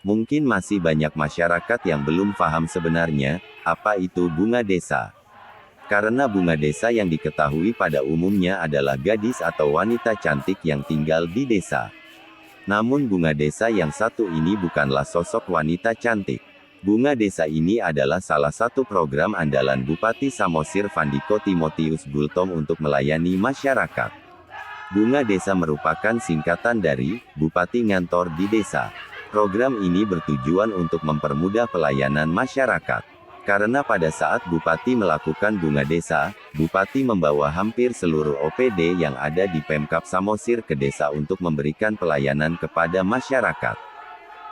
Mungkin masih banyak masyarakat yang belum paham sebenarnya, apa itu bunga desa. Karena bunga desa yang diketahui pada umumnya adalah gadis atau wanita cantik yang tinggal di desa. Namun bunga desa yang satu ini bukanlah sosok wanita cantik. Bunga desa ini adalah salah satu program andalan Bupati Samosir Vandiko Timotius Gultom untuk melayani masyarakat. Bunga desa merupakan singkatan dari Bupati Ngantor di Desa. Program ini bertujuan untuk mempermudah pelayanan masyarakat. Karena pada saat Bupati melakukan bunga desa, Bupati membawa hampir seluruh OPD yang ada di Pemkab Samosir ke desa untuk memberikan pelayanan kepada masyarakat.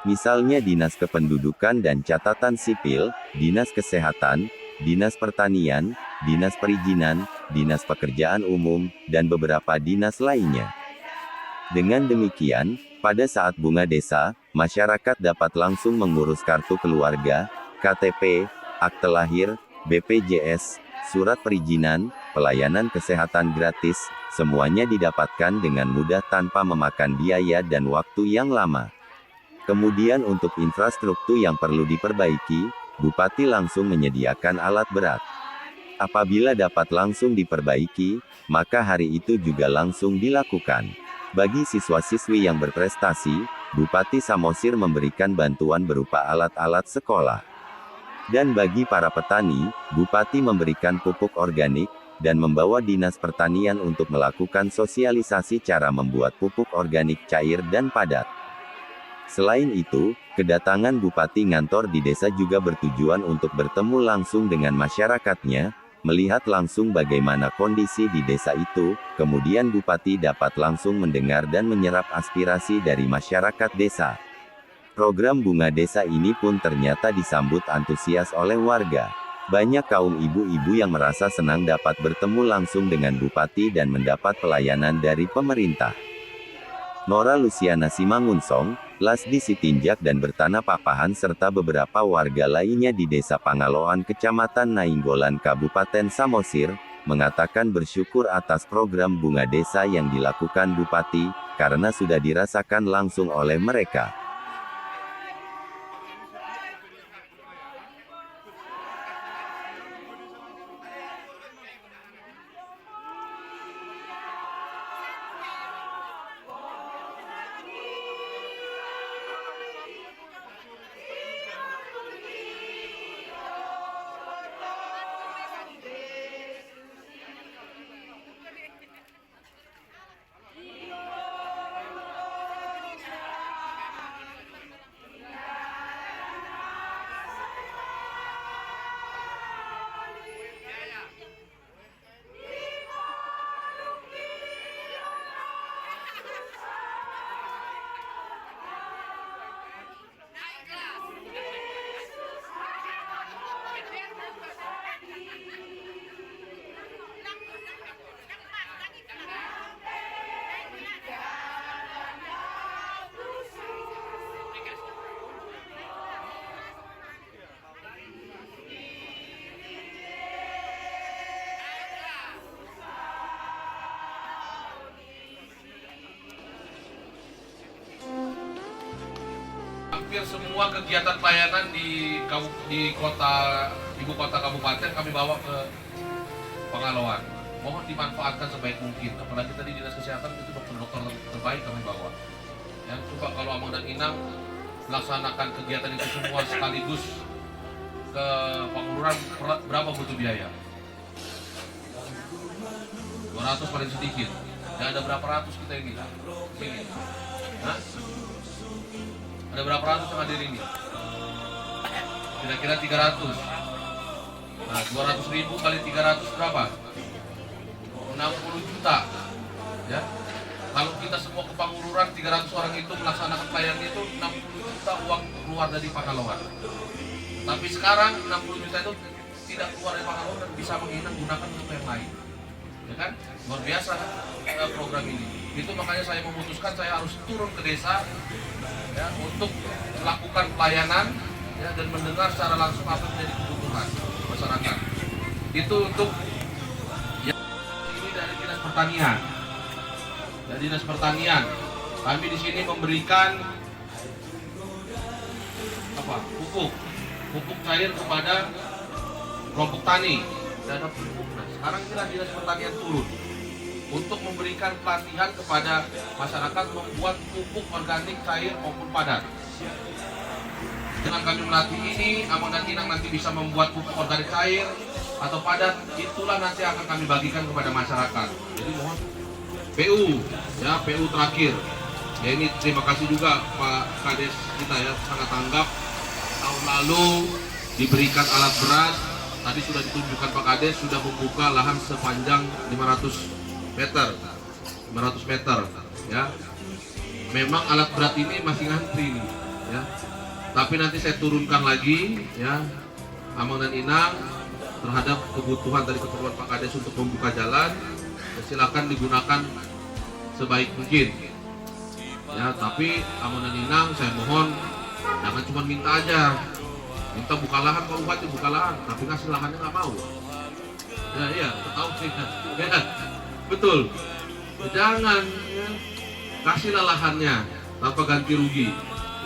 Misalnya Dinas Kependudukan dan Catatan Sipil, Dinas Kesehatan, Dinas Pertanian, Dinas Perizinan, Dinas Pekerjaan Umum, dan beberapa dinas lainnya. Dengan demikian, pada saat bunga desa, masyarakat dapat langsung mengurus kartu keluarga, KTP, akte lahir, BPJS, surat perizinan, pelayanan kesehatan gratis, semuanya didapatkan dengan mudah tanpa memakan biaya dan waktu yang lama. Kemudian untuk infrastruktur yang perlu diperbaiki, Bupati langsung menyediakan alat berat. Apabila dapat langsung diperbaiki, maka hari itu juga langsung dilakukan. Bagi siswa-siswi yang berprestasi, Bupati Samosir memberikan bantuan berupa alat-alat sekolah. Dan bagi para petani, Bupati memberikan pupuk organik, dan membawa Dinas Pertanian untuk melakukan sosialisasi cara membuat pupuk organik cair dan padat. Selain itu, kedatangan Bupati Ngantor di desa juga bertujuan untuk bertemu langsung dengan masyarakatnya, melihat langsung bagaimana kondisi di desa itu, kemudian Bupati dapat langsung mendengar dan menyerap aspirasi dari masyarakat desa. Program bunga desa ini pun ternyata disambut antusias oleh warga. Banyak kaum ibu-ibu yang merasa senang dapat bertemu langsung dengan Bupati dan mendapat pelayanan dari pemerintah. Nora Luciana Simangunsong, Lasdi Sitinjak dan Bertana Papahan serta beberapa warga lainnya di Desa Pangaloan Kecamatan Nainggolan Kabupaten Samosir, mengatakan bersyukur atas program bunga desa yang dilakukan Bupati, karena sudah dirasakan langsung oleh mereka. Hampir semua kegiatan pelayanan di ibu kota kabupaten kami bawa ke Pangaloan. Mohon dimanfaatkan sebaik mungkin. Apalagi tadi dinas kesehatan itu dokter-dokter terbaik kami bawa. Ya, coba kalau Amang dan Inang melaksanakan kegiatan itu semua sekaligus ke Pangururan, berapa butuh biaya? 200 paling sedikit. Dan ada berapa ratus kita ini? Sini. Hah? Ada berapa ratus yang hadir ini? Kira-kira 300. Nah, 200.000 kali 300 berapa? 60 juta. Ya. Kalau kita semua ke Pangururan, 300 orang itu melaksanakan pelayanan itu 60 juta uang keluar dari Pangaloan. Tapi sekarang 60 juta itu tidak keluar dari Pangaloan dan bisa gunakan untuk yang lain. Ya kan? Luar biasa program ini. Itu makanya saya memutuskan saya harus turun ke desa ya, untuk melakukan pelayanan ya, dan mendengar secara langsung apa yang menjadi kebutuhan masyarakat. Itu untuk ya, ini dari Dinas Pertanian. Dari Dinas Pertanian, kami di sini memberikan pupuk cair kepada kelompok tani. Dan sekarang inilah Dinas Pertanian turun untuk memberikan pelatihan kepada masyarakat membuat pupuk organik cair maupun padat. Dengan kami melatih ini, Amang dan Inang nanti bisa membuat pupuk organik cair atau padat. Itulah nanti akan kami bagikan kepada masyarakat. Jadi mohon PU, ya PU terakhir. Ya ini terima kasih juga Pak Kades kita ya, sangat tanggap. Tahun lalu diberikan alat berat. Tadi sudah ditunjukkan Pak Kades sudah membuka lahan sepanjang 500 meter ya. Memang alat berat ini masih ngantri nih ya. Tapi nanti saya turunkan lagi ya, Amang dan Inang terhadap kebutuhan dari keperluan Pak Kades untuk membuka jalan. Silakan digunakan sebaik mungkin ya. Tapi Amang dan Inang saya mohon jangan cuma minta aja, minta buka lahan Pak Bupati, buka lahan, tapi ngasih lahannya nggak mau. Ya iya, tahu sih ya, betul. Jangan ya, kasihlah lahannya tanpa ganti rugi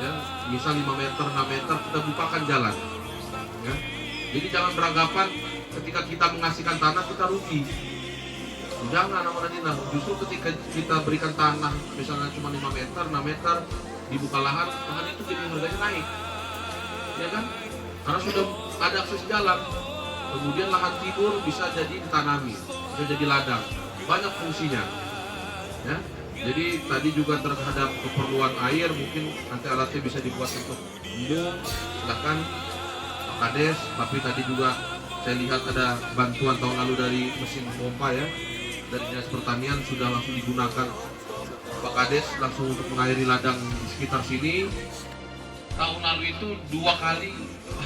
ya. Misal 5 meter, 6 meter kita bukakan jalan ya. Jadi jangan beranggapan ketika kita mengasihkan tanah kita rugi. Jangan Amang dan Inang, justru ketika kita berikan tanah misalnya cuma 5 meter, 6 meter dibuka lahan itu jadi harganya naik ya kan, karena sudah ada akses jalan. Kemudian lahan tidur bisa jadi ditanami, bisa jadi ladang, banyak fungsinya ya. Jadi tadi juga terhadap keperluan air mungkin nanti alatnya bisa dibuat untuk embung, silahkan Pak Kades. Tapi tadi juga saya lihat ada bantuan tahun lalu dari mesin pompa ya, dari Dinas Pertanian sudah langsung digunakan Pak Kades langsung untuk mengairi ladang di sekitar sini. Tahun lalu itu 2 kali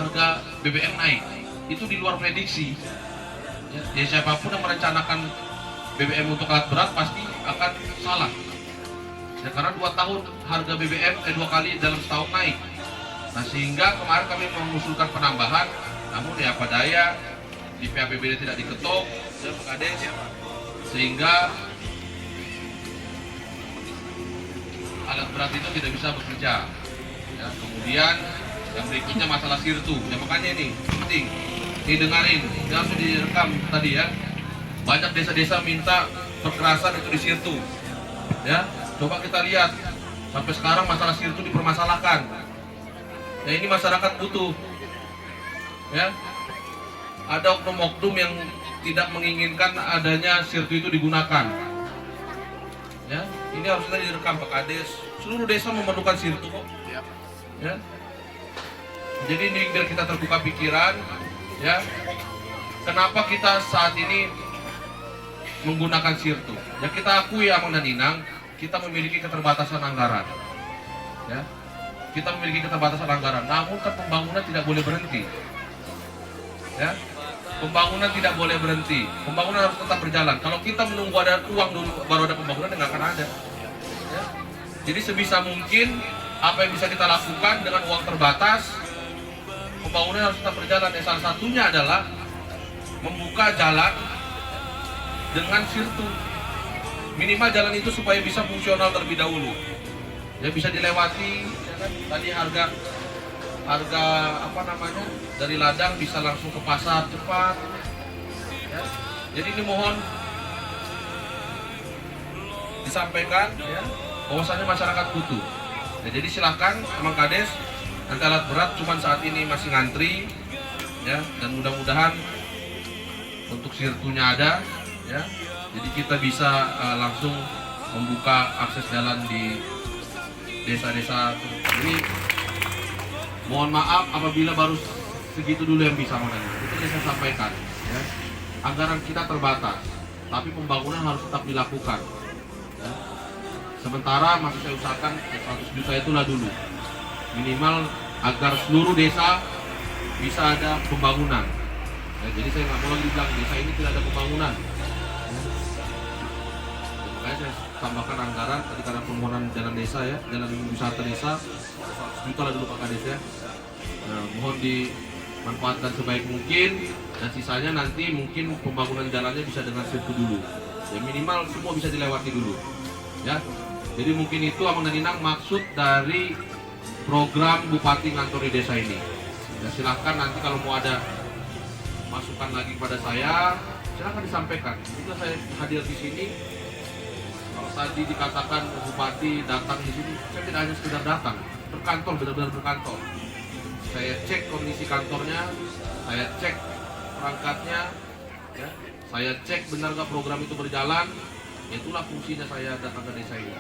harga BBM naik, itu di luar prediksi ya, siapapun yang merencanakan BBM untuk alat berat pasti akan salah ya, karena 2 tahun harga BBM 2 kali dalam setahun naik. Nah sehingga kemarin kami mengusulkan penambahan, namun ya apa daya di PAPBD tidak diketok ya Pak Kades, sehingga alat berat itu tidak bisa bekerja ya. Kemudian yang berikutnya masalah sirtu ya, makanya ini penting didengarin, harus direkam tadi ya. Banyak desa-desa minta perkerasan itu di sirtu ya. Coba kita lihat sampai sekarang masalah sirtu dipermasalahkan ya. Ini masyarakat butuh ya. Ada oknum-oknum yang tidak menginginkan adanya sirtu itu digunakan ya. Ini harusnya direkam Pak Kades. Seluruh desa memerlukan sirtu kok ya. Jadi ini biar kita terbuka pikiran ya, kenapa kita saat ini menggunakan sirtu ya. Kita akui Amang dan Inang, kita memiliki keterbatasan anggaran ya. Kita memiliki keterbatasan anggaran, namun kan pembangunan tidak boleh berhenti ya. Pembangunan tidak boleh berhenti, pembangunan harus tetap berjalan. Kalau kita menunggu ada uang dulu baru ada pembangunan, nggak akan ada ya. Jadi sebisa mungkin apa yang bisa kita lakukan dengan uang terbatas, pembangunan harus tetap berjalan ya. Salah satunya adalah membuka jalan dengan sirtu. Minimal jalan itu supaya bisa fungsional terlebih dahulu ya, bisa dilewati ya kan? Tadi harga apa namanya dari ladang bisa langsung ke pasar cepat ya. Jadi ini mohon disampaikan ya, bahwasanya masyarakat butuh ya. Jadi silakan Amang Kades, nanti alat berat cuman saat ini masih ngantri ya, dan mudah-mudahan untuk sirtunya ada ya. Jadi kita bisa langsung membuka akses jalan di desa-desa ini. Mohon maaf apabila baru segitu dulu yang bisa menangani. Itu yang saya sampaikan ya. Anggaran kita terbatas, tapi pembangunan harus tetap dilakukan ya. Sementara masih saya usahakan 100 juta itulah dulu minimal agar seluruh desa bisa ada pembangunan ya. Jadi saya nggak mau lagi bilang desa ini tidak ada pembangunan ya. Makanya saya tambahkan anggaran tadi karena permohonan jalan desa ya, jalan wisata desa 100 juta lah dulu Pak Kades ya. Mohon dimanfaatkan sebaik mungkin dan sisanya nanti mungkin pembangunan jalannya bisa dengan sirkuit dulu. Ya minimal semua bisa dilewati dulu. Ya. Jadi mungkin itu Abang dan Inang maksud dari program Bupati Ngantori Desa ini. Ya, silahkan nanti kalau mau ada masukan lagi kepada saya, silahkan disampaikan. Jika saya hadir di sini, kalau tadi dikatakan Bupati datang di sini, saya tidak hanya sekedar datang, berkantor, benar-benar berkantor. Saya cek kondisi kantornya, saya cek perangkatnya, ya, saya cek benar nggak program itu berjalan. Itulah fungsinya saya datang ke desa ini.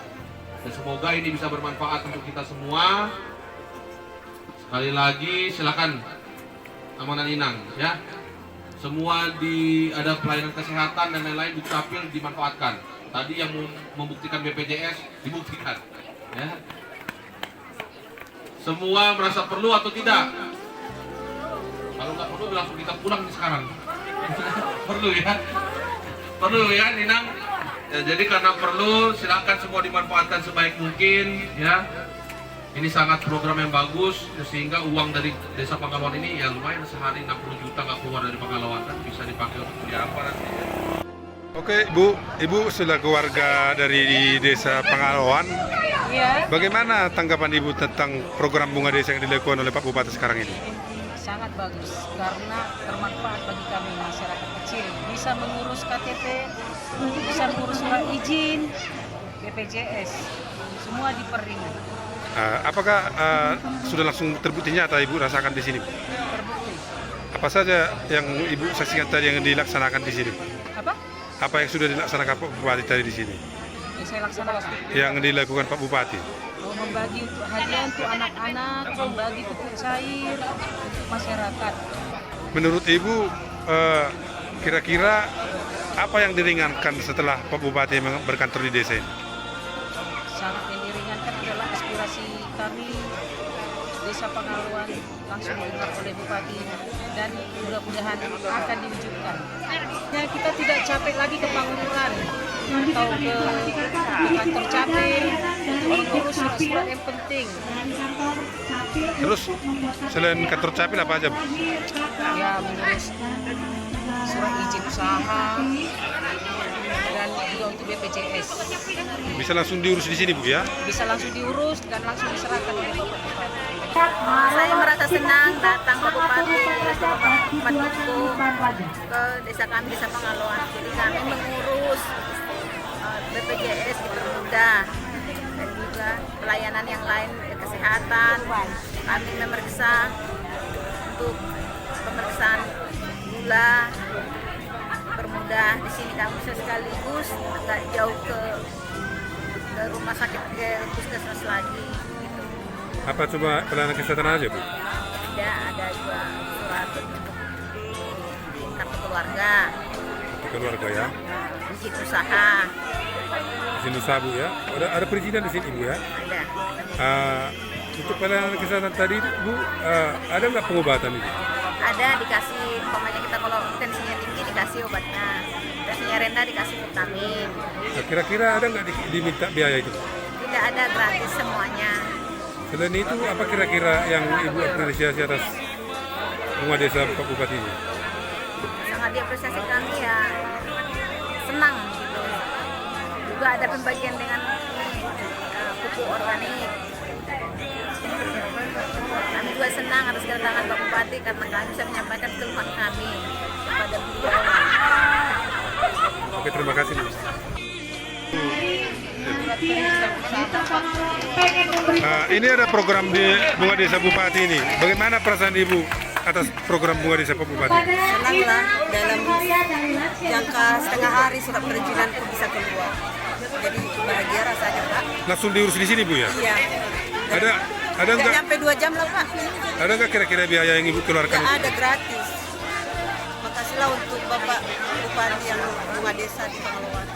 Dan semoga ini bisa bermanfaat untuk kita semua. Sekali lagi silakan Aman dan Inang ya. Semua ada pelayanan kesehatan dan lain-lain di Dukcapil dimanfaatkan. Tadi yang membuktikan BPJS dibuktikan ya. Semua merasa perlu atau tidak? Kalau nggak perlu langsung kita pulang nih sekarang. Perlu ya? Perlu ya Inang? Ya, jadi karena perlu silakan semua dimanfaatkan sebaik mungkin ya. Ini sangat program yang bagus sehingga uang dari Desa Pangalawan ini ya lumayan sehari 60 juta nggak keluar dari Pangalawan kan bisa dipakai untuk beli apa nanti. Oke, Ibu selaku warga dari Desa Pangalawan, Iya, bagaimana tanggapan Ibu tentang program bunga desa yang dilakukan oleh Pak Bupati sekarang ini? sangat bagus karena bermanfaat bagi kami masyarakat kecil. Bisa mengurus KTP, bisa mengurus surat izin, BPJS, semua diperingan. Apakah sudah langsung terbukti nyata Ibu rasakan di sini? Terbukti. Apa saja yang Ibu saksikan tadi yang dilaksanakan di sini? Apa? Apa yang sudah dilaksanakan Pak Bupati tadi di sini? Yang saya laksanakan. Yang dilakukan Pak Bupati? Membagi hadiah untuk anak-anak, membagi pupuk cair untuk masyarakat. Menurut Ibu, kira-kira apa yang diringankan setelah Pak Bupati berkantor di desa ini? Sangat yang diringankan adalah aspirasi kami Desa Pangalawan langsung didengar oleh Bupati dan mudah-mudahan akan diwujudkan. Ya, kita tidak capek lagi ke Pangururan atau ke kantor capil mengurus surat-surat yang penting. Terus selain kantor capil apa aja, Bu? Ya, mengurus surat izin usaha dan juga untuk BPJS. Bisa langsung diurus di sini, Bu ya? Bisa langsung diurus dan langsung diserahkan oleh Bapak Bupati. Saya merasa senang datang ke Bupati mendukung ke desa kami, Desa Pangalawan. Jadi kami mengurus BPJS dipermudah dan juga pelayanan yang lain kesehatan. Kami memeriksa untuk pemeriksaan gula permudah di sini kami bisa sekaligus agak jauh ke rumah sakit ke puskesmas lagi. Apa cuma pelayanan kesehatan aja, Bu? Ada juga surat kartu keluarga, Untuk keluarga ya? izin usaha, Izin usaha, Bu ya? Ada perizinan di sini, Bu ya? ada. Untuk pelayanan kesehatan tadi, Bu, ada nggak pengobatan itu? Ada dikasih, umpamanya kita kalau tensinya tinggi dikasih obatnya, tensinya rendah dikasih vitamin. Nah, kira-kira ada nggak diminta biaya itu? Tidak ada, gratis semuanya. Selain itu, apa kira-kira yang Ibu apresiasi atas bunga desa Pak Bupati ini? Sangat diapresiasi kami ya, senang gitu. Juga ada pembagian dengan pupuk organik. Kami juga senang atas kedatangan Pak Bupati karena kami bisa menyampaikan keluhan kami kepada beliau. Oke, terima kasih, Bu. Ini ada program di Bunga Desa Bupati ini. Bagaimana perasaan Ibu atas program Bunga Desa Pak Bupati? Senanglah dalam jangka setengah hari surat perizinanku bisa keluar. Jadi bahagia rasanya Pak. Langsung diurus di sini, Bu ya? Iya. Ada Nggak nggak? nyampe 2 jam lah Pak. Ada nggak kira-kira biaya yang Ibu keluarkan? Nggak ada, gratis. Makasihlah untuk Bapak Bupati yang Bunga Desa di Pangalawan.